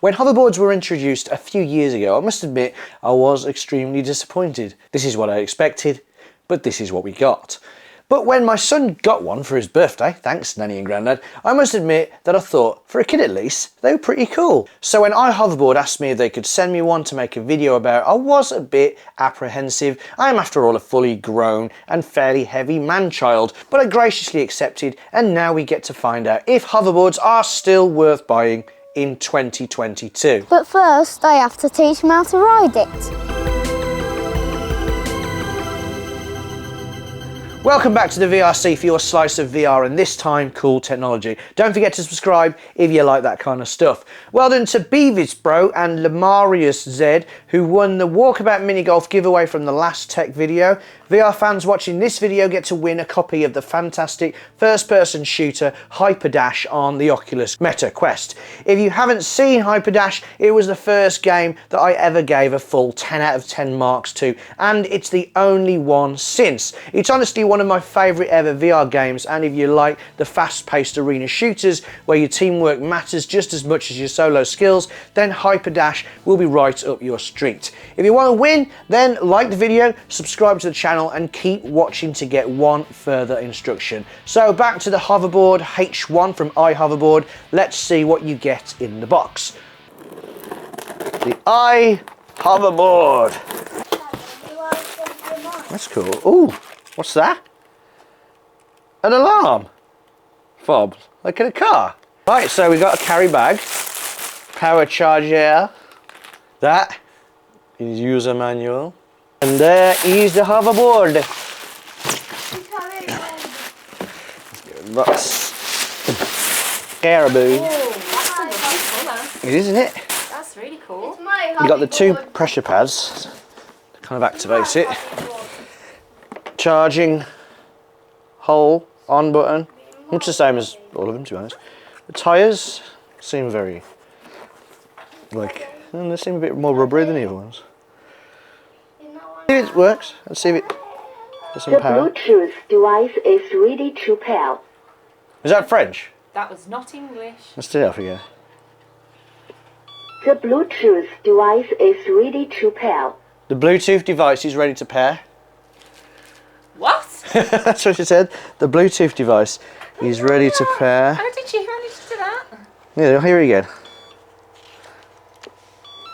When hoverboards were introduced a few years ago, I must admit I was extremely disappointed. This is what I expected, but this is what we got. But when my son got one for his birthday, thanks Nanny and Grandad, I must admit that I thought, for a kid at least, they were pretty cool. So when iHoverboard asked me if they could send me one to make a video about, I was a bit apprehensive. I am after all a fully grown and fairly heavy man-child, but I graciously accepted, and now we get to find out if hoverboards are still worth buying in 2022. But first, I have to teach him how to ride it. Welcome back to the VRC for your slice of VR, and this time cool technology. Don't forget to subscribe if you like that kind of stuff. Well done to Beavis Bro and Lemarius Z, who won the Walkabout Mini Golf giveaway from the last tech video. VR fans watching this video get to win a copy of the fantastic first-person shooter Hyperdash on the Oculus Quest. If you haven't seen Hyperdash, it was the first game that I ever gave a full 10 out of 10 marks to, and it's the only one since. It's honestly one of my favourite ever VR games, and if you like the fast-paced arena shooters where your teamwork matters just as much as your solo skills, then Hyperdash will be right up your street. If you want to win, then like the video, subscribe to the channel, and keep watching to get one further instruction. So back to the hoverboard H1 from iHoverboard. Let's see what you get in the box. The iHoverboard. That's cool. Ooh, what's that? An alarm fob, like in a car. Right, so we've got a carry bag, power charger, that is user manual, and there is the hoverboard. Box. Caribou. It is, isn't it? That's really cool. You got the two pressure pads to kind of activate it. Charging hole on button. Much the same as all of them, to be honest. The tyres seem very they seem a bit more rubbery than the other ones. See if it works. Let's see if it has some power. The Bluetooth device is ready to pair. Is that French? That was not English. Let's do it off again. The Bluetooth device is ready to pair. The Bluetooth device is ready to pair. What? That's what she said. The Bluetooth device is ready to pair. How did you manage to do that? Yeah, I'll hear it again.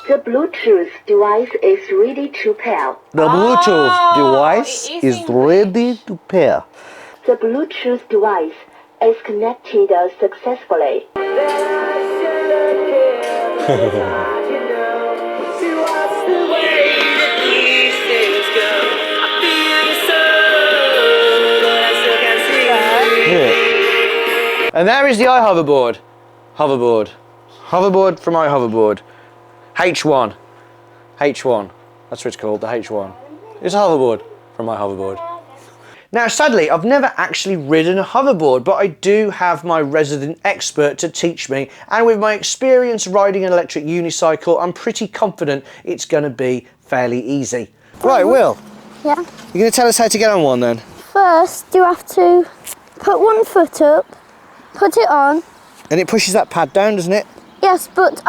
The Bluetooth device is ready to pair. The Bluetooth device is ready to pair. The Bluetooth device is connected successfully. And there is the iHoverboard. Hoverboard from iHoverboard. H1. H1. That's what it's called, the H1. It's a hoverboard from iHoverboard. Now sadly, I've never actually ridden a hoverboard, but I do have my resident expert to teach me, and with my experience riding an electric unicycle, I'm pretty confident it's going to be fairly easy. Right, Will. Yeah. You're going to tell us how to get on one then? First, you have to put one foot up, put it on. And it pushes that pad down, doesn't it? Yes, but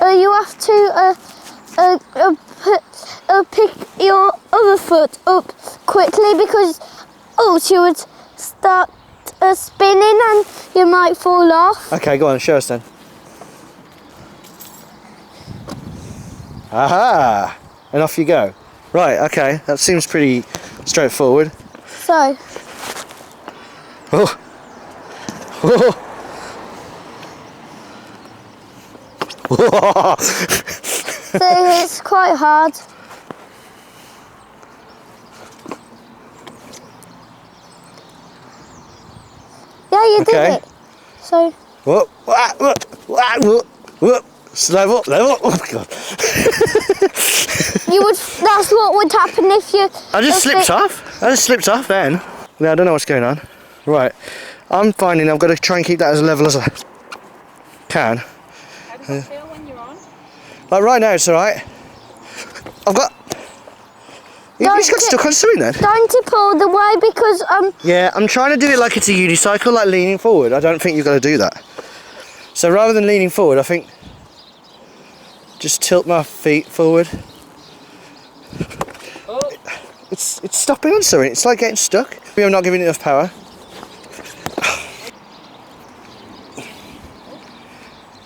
you have to pick your other foot up quickly because she would start spinning and you might fall off. Okay, go on, show us then. Aha! And off you go. Right, okay, that seems pretty straightforward. So. Oh. Oh. So it's quite hard. Yeah, you did it. So. Whoop, level. Oh my god. That's what would happen if you. I just slipped off then. No, I don't know what's going on. Right, I'm finding I've got to try and keep that as level as I can. How does it feel when you're on? Like right now, it's alright. I've got. You just got stuck on something then. Don't tip all the way because Yeah, I'm trying to do it like it's a unicycle, like leaning forward. I don't think you've got to do that. So rather than leaning forward, I think just tilt my feet forward. Oh, It's stopping on something. It's like getting stuck. Maybe I'm not giving it enough power.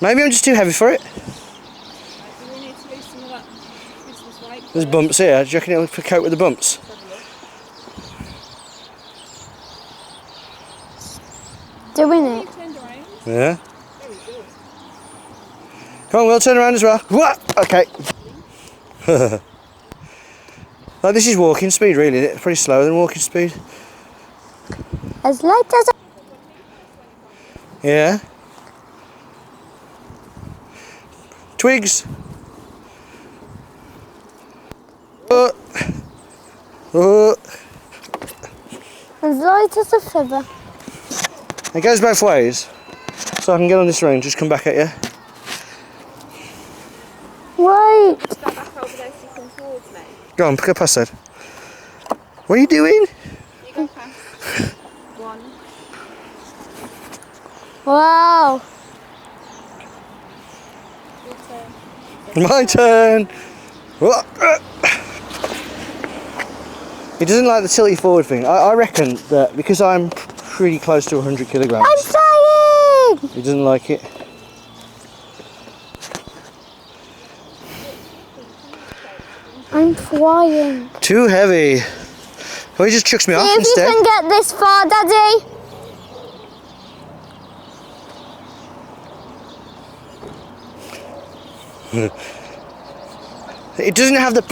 Maybe I'm just too heavy for it. do we need to lose some of that Christmas weight? There's bumps here. Do you reckon it'll cope with the bumps? Doing it. Turned around. Yeah. Very good. Come on, we'll turn around as well. What? Okay. Like, this is walking speed, really, isn't it? Pretty slower than walking speed. As light as Yeah. Twigs. Oh. Oh. as light as a feather. It goes both ways. So I can get on this ring, just come back at you. Wait. Step back over there so you come towards me. Go on, pick up past that. What are you doing? You go past. One. Wow. Your turn. My turn. Whoa. He doesn't like the tilty forward thing. I reckon that because I'm pretty close to 100 kilograms, I'm flying. he doesn't like it. I'm flying. Too heavy. Well, he just chucks me See off if you instead. can get this far, Daddy. It doesn't have the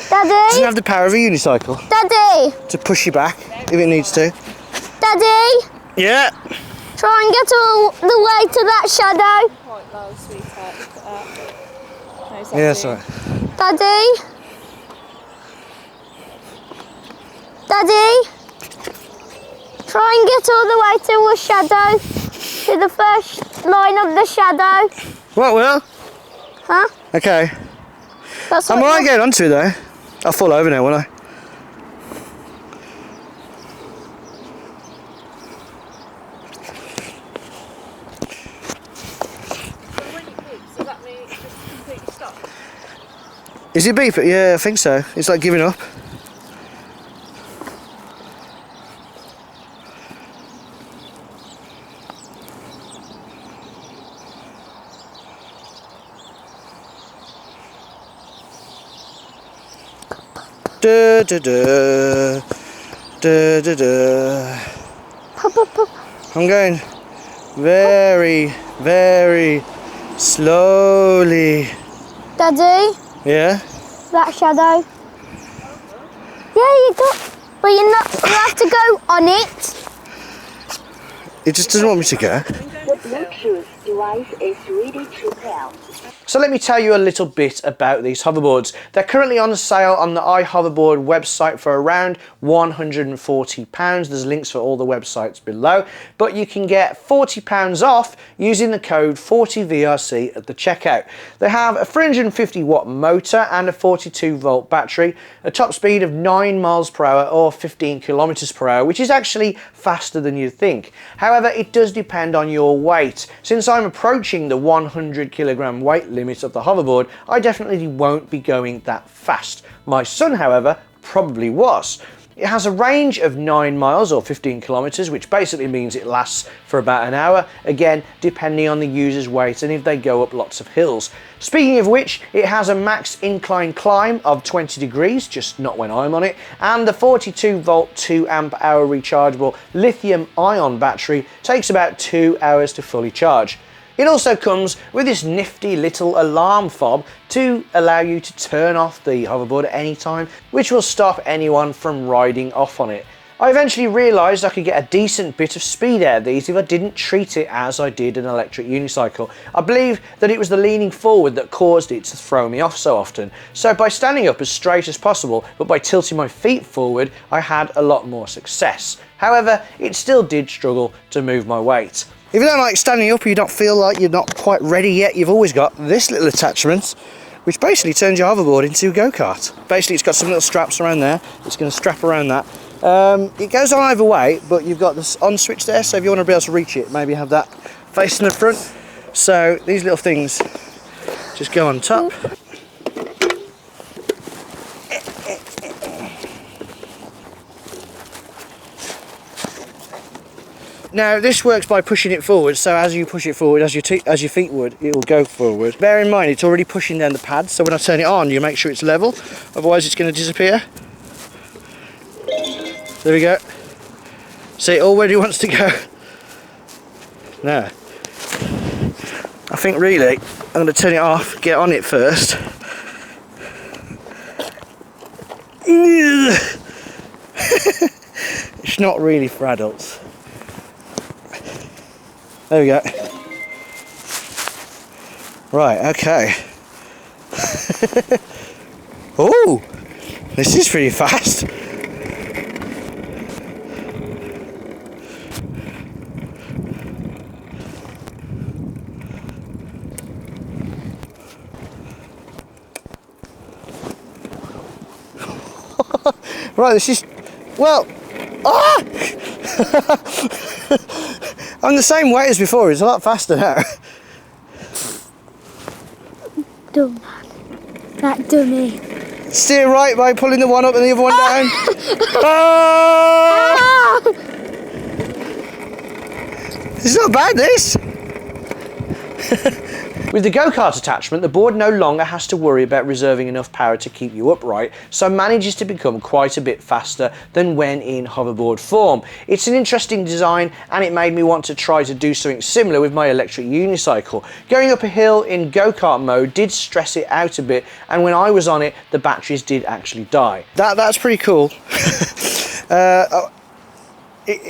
Daddy. power of a unicycle Daddy. to push you back if it needs to. Daddy. Yeah. Try and get all the way to that shadow. Quite low, sweetheart. Look at that. How's that Yeah, doing? sorry. Daddy. Daddy. Try and get all the way to a shadow. To the first line of the shadow. What, Will? Huh? Okay. That's I'm what alright getting onto it though. I'll fall over now, won't I? So when it beeps, does that mean it's just completely stopped? Is it beeping? Yeah, I think so. It's like giving up. Da da da da da da. Pop, pop, pop. I'm going very, very slowly. Daddy. Yeah? That shadow. Yeah, you got. But you're not. You have to go on it. It just doesn't want me to go. The Bluetooth device is ready to pair. So let me tell you a little bit about these hoverboards. They're currently on sale on the iHoverboard website for around £140. There's links for all the websites below, but you can get £40 off using the code 40VRC at the checkout. They have a 350 watt motor and a 42 volt battery, a top speed of 9 miles per hour or 15 kilometers per hour, which is actually faster than you'd think. However, it does depend on your weight. Since I'm approaching the 100 kilogram weight limit of the hoverboard, I definitely won't be going that fast. My son, however, probably was. It has a range of 9 miles or 15 kilometers, which basically means it lasts for about an hour, again depending on the user's weight and if they go up lots of hills. Speaking of which, it has a max incline climb of 20 degrees, just not when I'm on it, and the 42 volt 2 amp hour rechargeable lithium ion battery takes about 2 hours to fully charge. It also comes with this nifty little alarm fob to allow you to turn off the hoverboard at any time, which will stop anyone from riding off on it. I eventually realised I could get a decent bit of speed out of these if I didn't treat it as I did an electric unicycle. I believe that it was the leaning forward that caused it to throw me off so often. So by standing up as straight as possible, but by tilting my feet forward, I had a lot more success. However, it still did struggle to move my weight. If you don't like standing up or you don't feel like you're not quite ready yet, you've always got this little attachment, which basically turns your hoverboard into a go-kart. Basically, it's got some little straps around there. It's going to strap around that. It goes on either way, but you've got this on switch there, so if you want to be able to reach it, maybe have that facing the front. So these little things just go on top. Now this works by pushing it forward, so as you push it forward, as your feet would, it will go forward. Bear in mind it's already pushing down the pads, so when I turn it on you make sure it's level, otherwise it's going to disappear. There we go. See, it already wants to go. Now, I think really I'm going to turn it off, get on it first. It's not really for adults. There we go. Right, okay. Oh, this is pretty fast. Right, this is, well, I'm the same weight as before, it's a lot faster now. Dumb. That dummy. Steer right by pulling the one up and the other one down. Ah! It's not bad, this. With the go-kart attachment, the board no longer has to worry about reserving enough power to keep you upright, so manages to become quite a bit faster than when in hoverboard form. It's an interesting design, and it made me want to try to do something similar with my electric unicycle. Going up a hill in go-kart mode did stress it out a bit, and when I was on it, the batteries did actually die. That's pretty cool.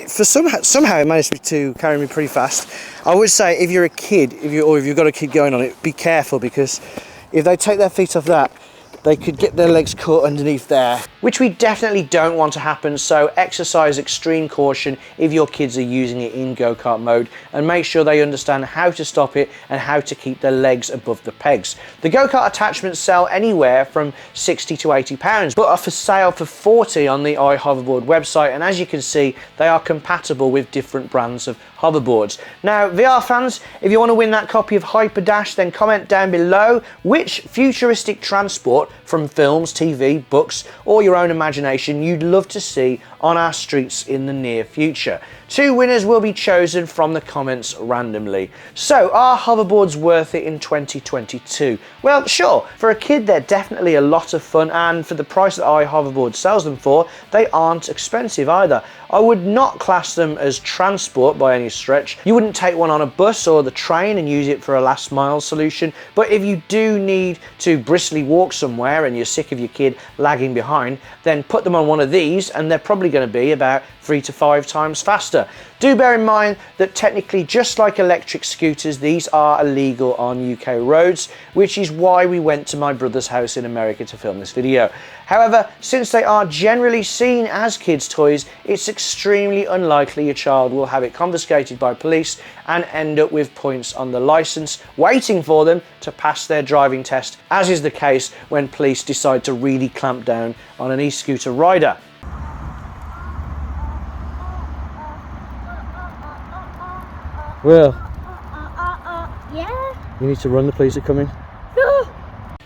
Somehow it managed to carry me pretty fast. I would say if you're a kid, if you've got a kid going on it, be careful, because if they take their feet off that, they could get their legs caught underneath there, which we definitely don't want to happen. So exercise extreme caution if your kids are using it in go-kart mode, and make sure they understand how to stop it and how to keep their legs above the pegs. The go-kart attachments sell anywhere from £60 to £80, but are for sale for £40 on the iHoverboard website, and as you can see, they are compatible with different brands of hoverboards. Now, VR fans, if you want to win that copy of Hyperdash, then comment down below which futuristic transport from films, TV, books, or your own imagination you'd love to see on our streets in the near future. 2 winners will be chosen from the comments randomly. So, are hoverboards worth it in 2022? Well, sure, for a kid they're definitely a lot of fun, and for the price that iHoverboard sells them for, they aren't expensive either. I would not class them as transport by any stretch. You wouldn't take one on a bus or the train and use it for a last mile solution, but if you do need to briskly walk somewhere and you're sick of your kid lagging behind, then put them on one of these and they're probably going to be about 3 to 5 times faster. Do bear in mind that technically, just like electric scooters, these are illegal on UK roads, which is why we went to my brother's house in America to film this video. However, since they are generally seen as kids' toys, it's extremely unlikely your child will have it confiscated by police and end up with points on the license waiting for them to pass their driving test, as is the case when police decide to really clamp down on an e-scooter rider. Well, Yeah. you need to run, the police are coming. No.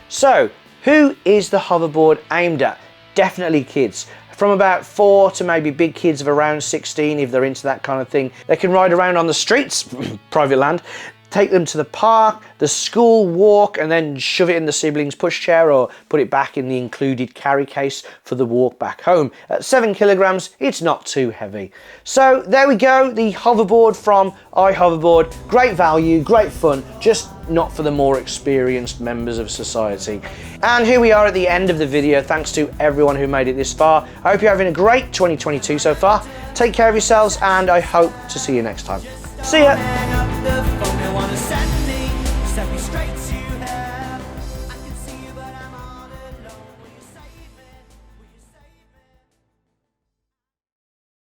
So, who is the hoverboard aimed at? Definitely kids. From about 4 to maybe big kids of around 16, if they're into that kind of thing. They can ride around on the streets, private land, take them to the park, the school walk, and then shove it in the siblings' pushchair or put it back in the included carry case for the walk back home. At 7 kilograms, it's not too heavy. So there we go, the hoverboard from iHoverboard. Great value, great fun, just not for the more experienced members of society. And here we are at the end of the video. Thanks to everyone who made it this far. I hope you're having a great 2022 so far. Take care of yourselves, and I hope to see you next time. See ya!